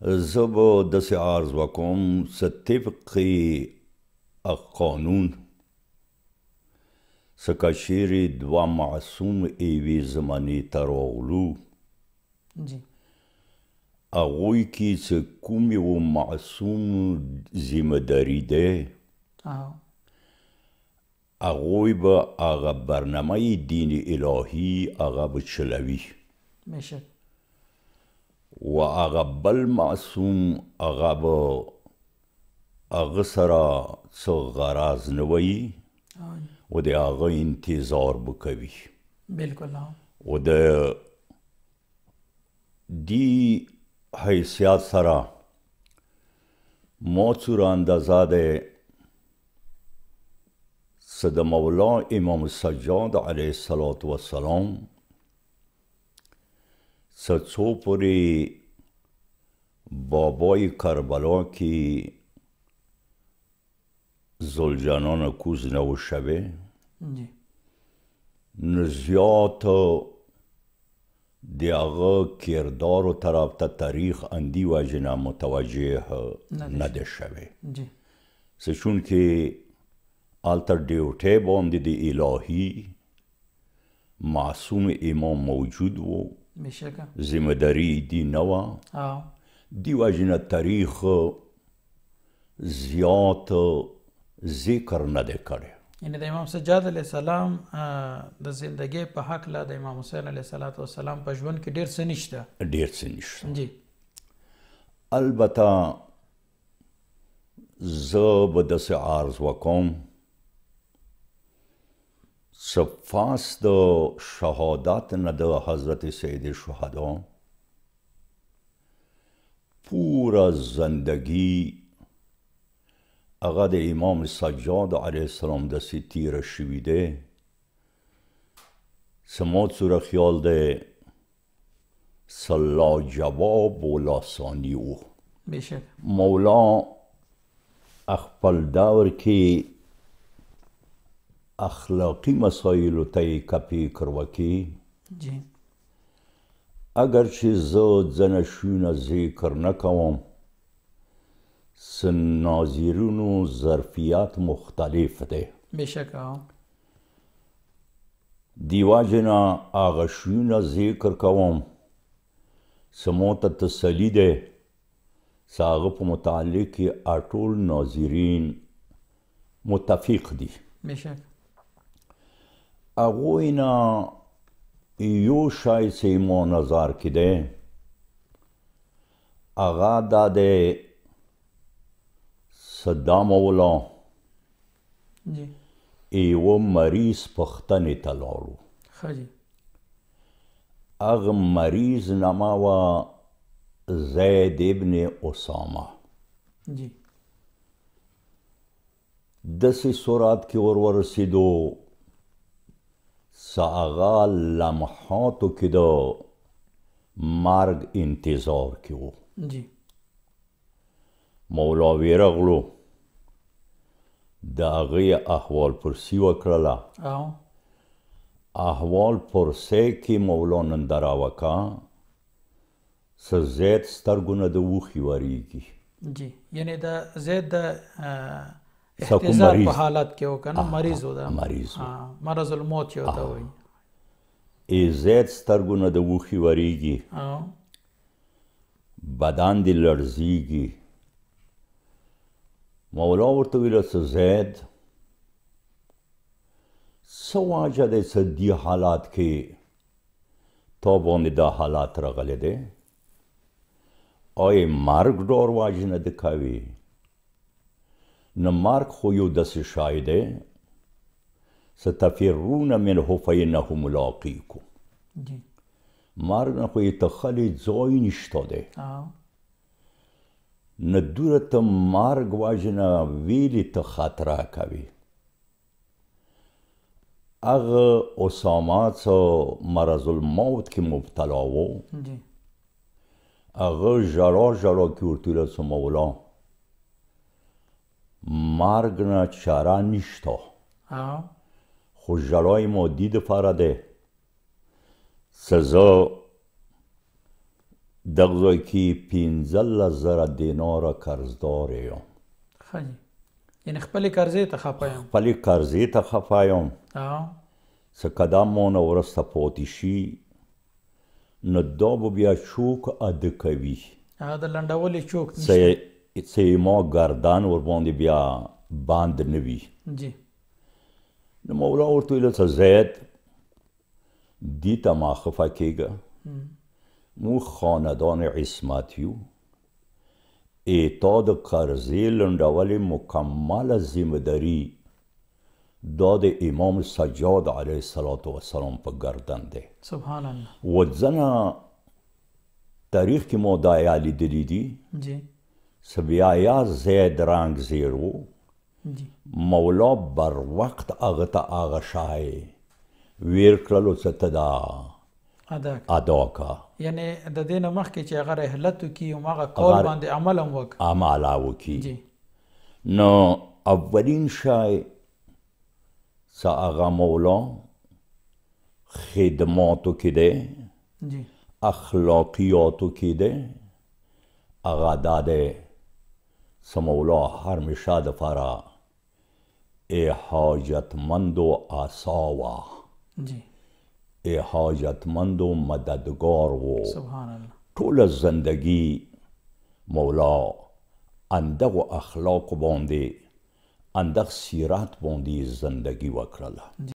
زه به داسې عرض وکړم څه طبق قانون څه که چیرې دوه معصوم یوې زمانې ته راغلو هغوی کې څه کوم یو معصوم ذمه داري دی هغوی به هغه برنامه دین الهی هغه به چلوي و هغه بل معصوم هغه به هغه سره څه غرض نه وي و د هغه انتظار به کوي و د دې حیثیت سره ما څومره اندازه دی څه د مولا امام سجاد علیه السلام څه څو پورې بابای کربلا کې زلجنان کوز نه و شوی نو زیات د هغه کردارو طرف ته تاریخ اندی وجه نه متوجه نه دی شوی څه چونکې هلته ډیوټۍ باندې د الهي معصوم امام موجود و ذمه داری دی نه وه دی وجه نه تاریخ زیات ذکر نه دی کړی یعنی د امام سجاد علیه السلام د زندګۍ په هکله د امام حسین علیه السلام په ژوند کې ډېر څه نشته البته زه به داسې عرض وکړم څه پس د شهادت نه د حضرت سید شهدا پوره زندگی هغه د امام سجاد علیه السلام داسې تیره شوي دی څه ما څومره خیال دی څه لاجواب و لاسانی و مولا خپل دور کې اخلاقی مسایلو ته یې که فکر وکړي اگر چې زه ځنه شیونه ذکر نه کوم څه ناظرینو ظرفیت مختلف دی دې وجې نه هغه شیونه ذکر کوم څه ما ته تسلي دی څه هغه په متعلق کې ټول ناظرین متفق دي هغوی نه یو شی چې ما نظر کې دی هغه دا دی صدا مولا یوه مریض پوښتنې ته لاړو هغه مریض نامه وه زید ابن اسامه داسې سرعت کې ورسېدو څه هغه لمحاتو کې د مرګ انتظار کې و مولا ورغلو د هغې احوال پرسي وکړله احوال پرسۍ کې مولا ننداره وکړه څه زید سترګو نه د اوښي ورېږي یعنی د زید د احتضار په حالت کې و که نه مریض و مرض الموت یې ورته وایي زید سترګو نه د اوښي ورېږي بدن دې لړزېږي مولا ورته ویله څه زید څه وجه دی څه دې حالات کې تا باندې دا حالات راغلی دی آیا مرګ ډار وجه نه ده کوي نه مرګ خو یو داسې شی دی ستفرون منه فانه ملاقیکم مرګ نه خو یې تخلی ځای نشته دی نه دوره ته مرګ وجه نه ویلې ته خطره کوي هغه اسامه څه مرض الموت کې مبتلا و هغه ژړا ژړا کې ورته ویله څه مولا مرګ نه چاره نشته خو ژړای مادي دپاره دی څه زه دغه ځای کې 15,000 دیناره قرضدار یم. ښه جي. یعنې خپلې قرضې ته خفه یم. خپلې قرضې ته خفه یم. څه که دا مونه وروسته پاتې شي نو دا به بیا چوک اده کوي. د لنډولې چوک نشته. څه ما ګردان ورباندې بیا باند نه وي. جي. نو مولا ورته ویل څه زید دې ته ما خفه کېږه. مو خاندان عصمت یو. تا د قرضې لنډولې مکمله ذمهداري دا د امام سجاد علیه السلام په گردن دی. سبحان الله. و ځنه تاریخ کې ما دا یا لیدلي دي چې بیا یا زید رنګ زیر و مولا بر وقت هغه ته هغه شی ویر کړلو چې ته دا ادا کا. یعنی د دې نه مخکې چې هغه رحلت وکړي هماغه قول باندې عمل هم وکړي. عمل وکړي. نو اولین شی چې هغه مولا خدماتو کې دی اخلاقیاتو کې دی هغه دا دی چې مولا همیشه دپاره حاجتمند و آسا حاجتمند و مددگار و ټول زندگی مولا اندغو اخلاق باندې اندغ سیرت باندې زندگی وکړله.